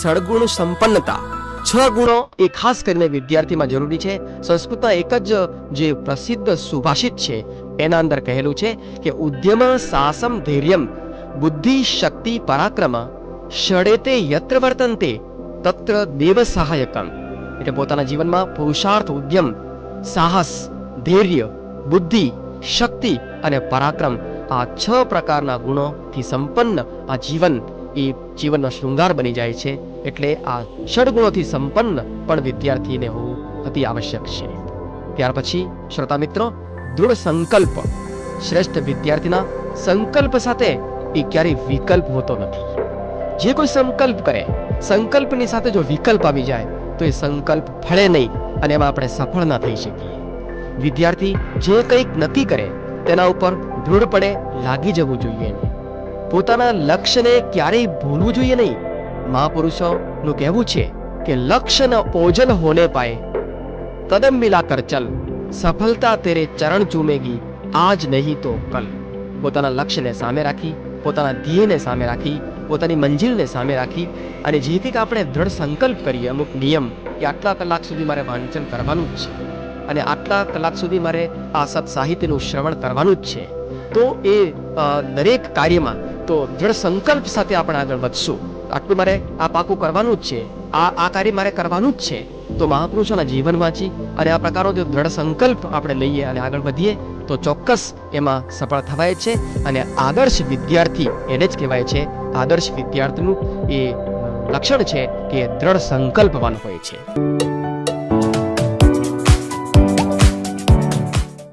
સળગુણ સંપન્નતા. 6 ગુણો એ ખાસ કરીને વિદ્યાર્થીમાં જરૂરી છે. સંસ્કૃતના એક જ જે પ્રસિદ્ધ સુભાષિત છે એના અંદર કહેલું છે કે ઉદ્યમ સાહસમ ધૈર્યમ બુદ્ધિ શક્તિ પરાક્રમ ષડેતે યત્ર વર્તન્તે તત્ર દેવ સહાયકમ. એટલે પોતાના જીવનમાં પુરુષાર્થ, ઉદ્યમ, સાહસ, ધૈર્ય, બુદ્ધિ, શક્તિ અને પરાક્રમ, આ 6 પ્રકારના ગુણોથી સંપન્ન આ જીવન એ જીવનનો શૃંગાર બની જાય છે. એટલે આ ષડગુણોથી સંપન્ન પણ વિદ્યાર્થીને હોવું અતિ આવશ્યક છે. ત્યાર પછી શ્રોતા મિત્રો, દૃઢ સંકલ્પ. શ્રેષ્ઠ વિદ્યાર્થીના સંકલ્પ સાથે એ ક્યારેય વિકલ્પ હોતો નથી. જે કોઈ સંકલ્પ કરે, સંકલ્પની સાથે જો વિકલ્પ આવી જાય તો એ સંકલ્પ ફળે નહીં અને એમાં આપણે સફળ ના થઈ શકીએ. વિદ્યાર્થી જે કંઈક નક્કી કરે તેના ઉપર દૃઢપણે લાગી જવું જોઈએ. પોતાના લક્ષ્યને ક્યારેય ભૂલવું જોઈએ નહીં. મહાપુરુષોનું કહેવું છે કે લક્ષ્ય ન ઓજલ હોને પાએ કદમ મિલા કર ચલ, સફળતા તેરે ચરણ ચૂમેગી આજ નહીં તો કલ. પોતાના લક્ષ્યને સામે રાખી, પોતાના ધ્યેયને સામે રાખી, પોતાની મંજિલને સામે રાખી અને જે કંઈક આપણે દ્રઢ સંકલ્પ કરીએ, અમુક નિયમ કે આટલા કલાક સુધી મારે વાંચન કરવાનું જ છે અને આટલા કલાક સુધી મારે આ સત સાહિત્યનું શ્રવણ કરવાનું જ છે, તો એ દરેક કાર્યમાં તો દ્રઢ સંકલ્પ સાથે આપણે આગળ વધશું. આટલું મારે આ પાકું કરવાનું જ છે, આ કાર્ય મારે કરવાનું જ છે. તો મહાપુરુષોના જીવન વાંચી અને આ પ્રકારનો જો દ્રઢ સંકલ્પ આપણે લઈએ અને આગળ વધીએ તો ચોક્કસ એમાં સફળ થવાય છે. અને આદર્શ વિદ્યાર્થી એને જ કહેવાય છે. આદર્શ વિદ્યાર્થીનું એ લક્ષણ છે કે દ્રઢ સંકલ્પવાન હોય છે.